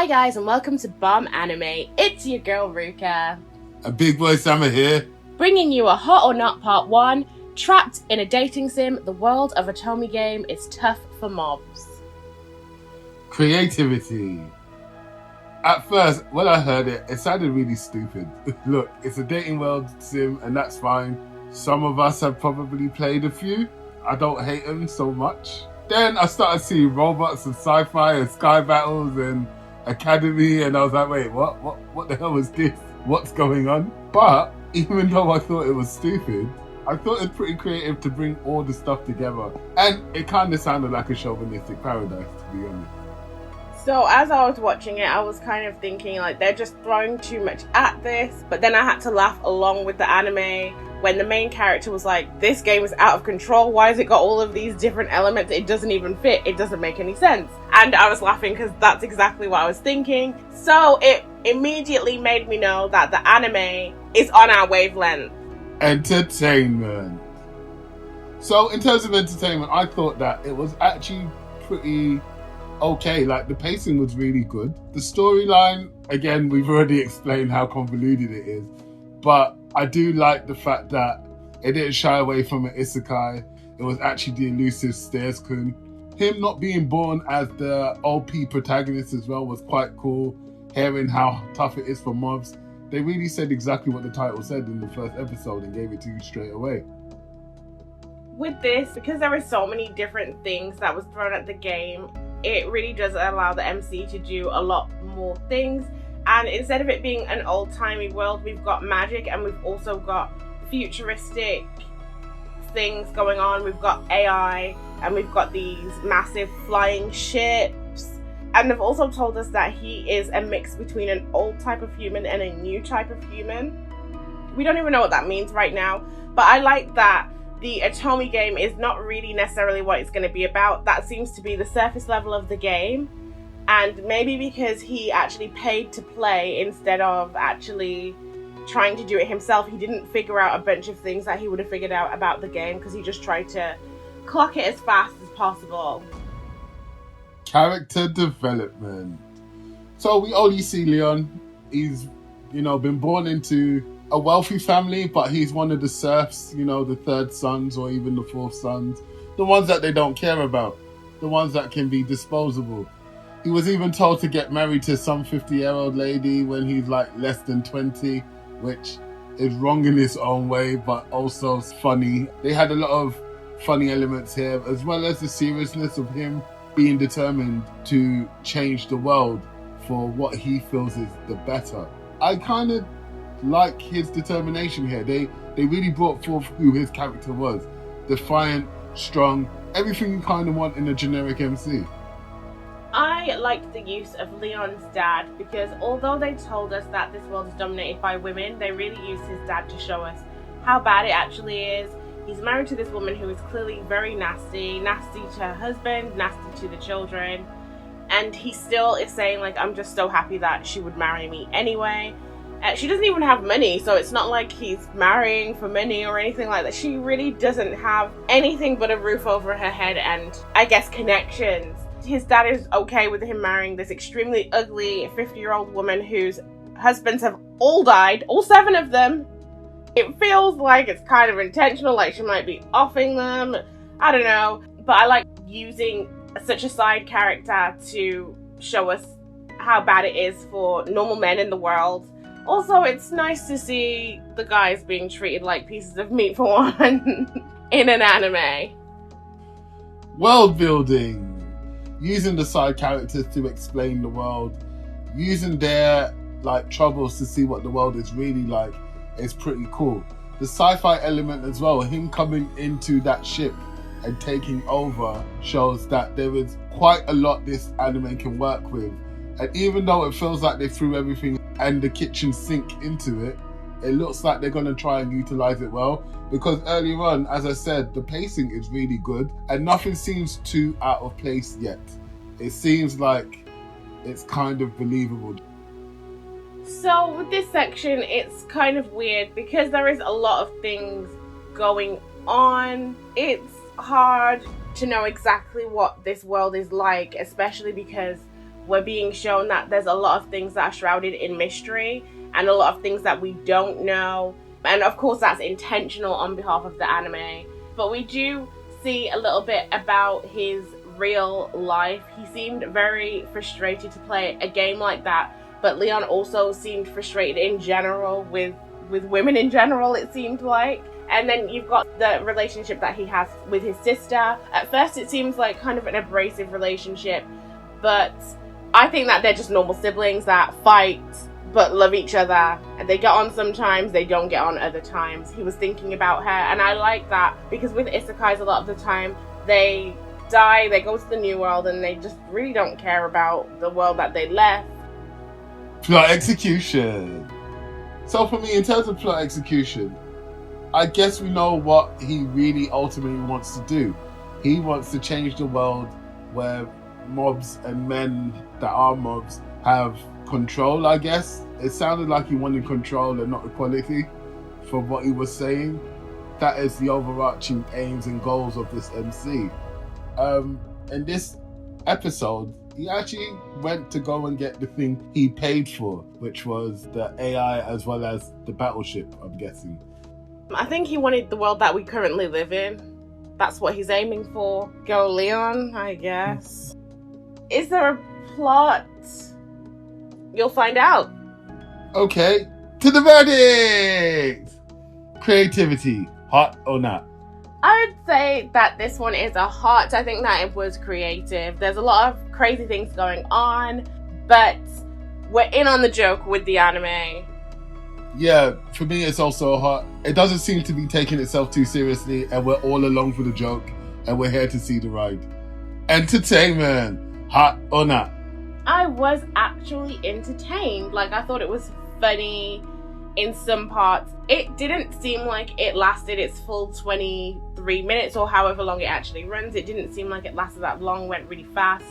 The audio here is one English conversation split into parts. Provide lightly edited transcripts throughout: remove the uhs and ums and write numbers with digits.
guys and welcome to Bomb Anime. It's your girl Ruka. A big boy Summer here. Bringing you a Hot or Not Part 1. Trapped in a dating sim, the world of Otome game is tough for mobs. Creativity. At first, when I heard it, it sounded really stupid. Look, it's a dating world sim and that's fine. Some of us have probably played a few. I don't hate them so much. Then I started seeing robots and sci-fi and sky battles and academy, and I was like, wait, what the hell is this? What's going on? But even though I thought it was stupid, I thought it was pretty creative to bring all the stuff together. And it kind of sounded like a chauvinistic paradise, to be honest. So as I was watching it, I was kind of thinking like they're just throwing too much at this, but then I had to laugh along with the anime when the main character was like, this game is out of control, why has it got all of these different elements, it doesn't even fit, it doesn't make any sense. And I was laughing because that's exactly what I was thinking. So it immediately made me know that the anime is on our wavelength. Entertainment. So in terms of entertainment, I thought that it was actually pretty okay. Like, the pacing was really good. The storyline, again, we've already explained how convoluted it is, but I do like the fact that it didn't shy away from an isekai. It was actually the elusive Stairs-kun. Him not being born as the OP protagonist as well was quite cool. Hearing how tough it is for mobs. They really said exactly what the title said in the first episode and gave it to you straight away. With this, because there were so many different things that was thrown at the game, it really does allow the MC to do a lot more things. And instead of it being an old-timey world, we've got magic and we've also got futuristic things going on. We've got AI and we've got these massive flying ships. And they've also told us that he is a mix between an old type of human and a new type of human. We don't even know what that means right now, but I like that the Otome game is not really necessarily what it's going to be about. That seems to be the surface level of the game. And maybe because he actually paid to play instead of actually trying to do it himself, he didn't figure out a bunch of things that he would have figured out about the game because he just tried to clock it as fast as possible. Character development. So we only see Leon. He's, been born into a wealthy family, but he's one of the serfs, the third sons or even the fourth sons. The ones that they don't care about. The ones that can be disposable. He was even told to get married to some 50-year-old lady when he's like less than 20, which is wrong in its own way, but also funny. They had a lot of funny elements here, as well as the seriousness of him being determined to change the world for what he feels is the better. I kind of like his determination here. They really brought forth who his character was. Defiant, strong, everything you kind of want in a generic MC. I liked the use of Leon's dad because although they told us that this world is dominated by women, they really used his dad to show us how bad it actually is. He's married to this woman who is clearly very nasty to her husband, nasty to the children, and he still is saying like, I'm just so happy that she would marry me anyway. She doesn't even have money, so it's not like he's marrying for money or anything like that. She really doesn't have anything but a roof over her head and, I guess, connections. His dad is okay with him marrying this extremely ugly 50-year-old woman whose husbands have all died, all 7 of them. It feels like it's kind of intentional, like she might be offing them. I don't know. But I like using such a side character to show us how bad it is for normal men in the world. Also, it's nice to see the guys being treated like pieces of meat for one in an anime. World building. Using the side characters to explain the world, using their troubles to see what the world is really like is pretty cool. The sci-fi element as well, him coming into that ship and taking over, shows that there is quite a lot this anime can work with. And even though it feels like they threw everything and the kitchen sink into it, it looks like they're going to try and utilize it well, because earlier on, as I said, the pacing is really good and nothing seems too out of place yet. It seems like it's kind of believable. So with this section, it's kind of weird because there is a lot of things going on. It's hard to know exactly what this world is like, especially because we're being shown that there's a lot of things that are shrouded in mystery and a lot of things that we don't know. And of course, that's intentional on behalf of the anime. But we do see a little bit about his real life. He seemed very frustrated to play a game like that, but Leon also seemed frustrated in general with women in general, it seemed like. And then you've got the relationship that he has with his sister. At first it seems like kind of an abrasive relationship, but I think that they're just normal siblings that fight but love each other, and they get on sometimes, they don't get on other times. He was thinking about her, and I like that, because with isekais a lot of the time they die, they go to the new world, and they just really don't care about the world that they left. Plot execution. So for me, in terms of plot execution, I guess we know what he really ultimately wants to do. He wants to change the world where mobs and men that are mobs have control, I guess. It sounded like he wanted control and not equality from what he was saying. That is the overarching aims and goals of this MC. In this episode, he actually went to go and get the thing he paid for, which was the AI as well as the battleship, I'm guessing. I think he wanted the world that we currently live in. That's what he's aiming for. Go Leon, I guess. Is there a plot? You'll find out. Okay, to the verdict! Creativity, hot or not? I would say that this one is a hot. I think that it was creative. There's a lot of crazy things going on, but we're in on the joke with the anime. Yeah, for me it's also a hot. It doesn't seem to be taking itself too seriously, and we're all along for the joke, and we're here to see the ride. Entertainment, hot or not? I was actually entertained. Like, I thought it was funny in some parts. It didn't seem like it lasted its full 23 minutes or however long it actually runs. It didn't seem like it lasted that long, went really fast.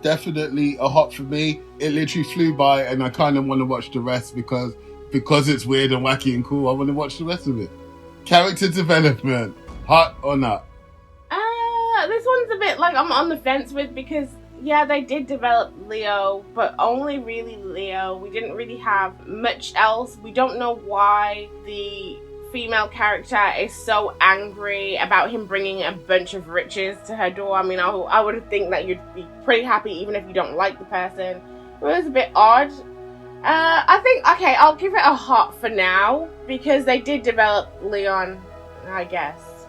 Definitely a hot for me. It literally flew by, and I kind of want to watch the rest because it's weird and wacky and cool. I want to watch the rest of it. Character development, hot or not? This one's a bit like I'm on the fence with, because yeah, they did develop Leo, but only really Leo. We didn't really have much else. We don't know why the female character is so angry about him bringing a bunch of riches to her door. I mean, I would think that you'd be pretty happy even if you don't like the person. It was a bit odd. I think, okay, I'll give it a hot for now, because they did develop Leon, I guess.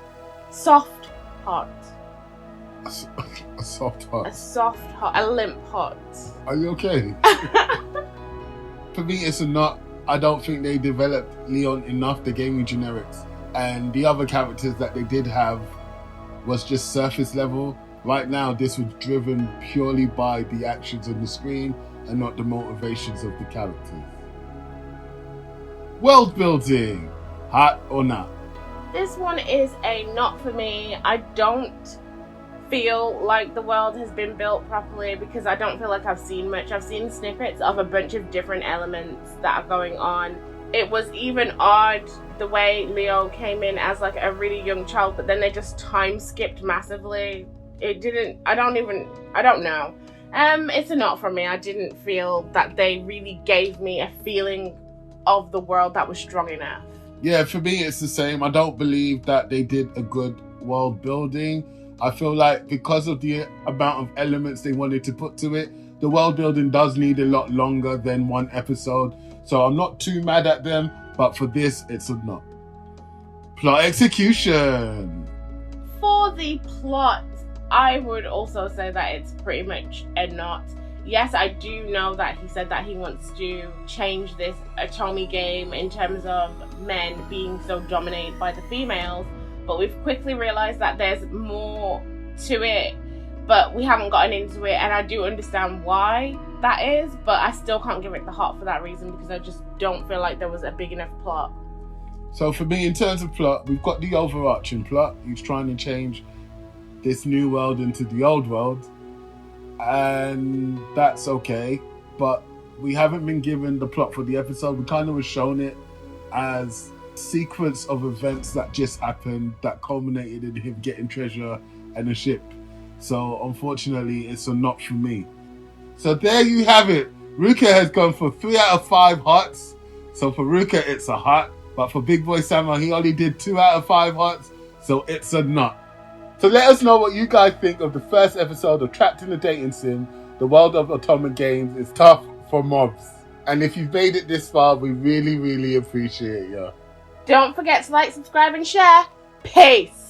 Soft hot. A soft hot. A soft hot. A limp hot. Are you okay? For me, it's a not. I don't think they developed Leon enough. They gave me generics. And the other characters that they did have was just surface level. Right now, this was driven purely by the actions on the screen and not the motivations of the characters. World building, hot or not? This one is a not for me. I don't feel like the world has been built properly, because I don't feel like I've seen much. I've seen snippets of a bunch of different elements that are going on. It was even odd the way Leo came in as like a really young child, but then they just time skipped massively. It didn't, I don't know. It's a not for me. I didn't feel that they really gave me a feeling of the world that was strong enough. Yeah, for me it's the same. I don't believe that they did a good world building. I feel like because of the amount of elements they wanted to put to it, the world building does need a lot longer than one episode. So I'm not too mad at them, but for this, it's a not. Plot execution. For the plot, I would also say that it's pretty much a not. Yes, I do know that he said that he wants to change this Atomi game in terms of men being so dominated by the females, but we've quickly realized that there's more to it, but we haven't gotten into it, and I do understand why that is, but I still can't give it the hot for that reason, because I just don't feel like there was a big enough plot. So for me, in terms of plot, we've got the overarching plot. He's trying to change this new world into the old world, and that's okay, but we haven't been given the plot for the episode. We kind of was shown it as sequence of events that just happened that culminated in him getting treasure and a ship. So unfortunately, it's a not for me. So there you have it. Ruka has gone for 3 out of 5 hearts. So for Ruka, it's a heart. But for Big Boy Samuel, he only did 2 out of 5 hearts. So it's a nut. So let us know what you guys think of the first episode of Trapped in the Dating Sim. The world of Ottoman games is tough for mobs. And if you've made it this far, we really, really appreciate you. Don't forget to like, subscribe, and share. Peace!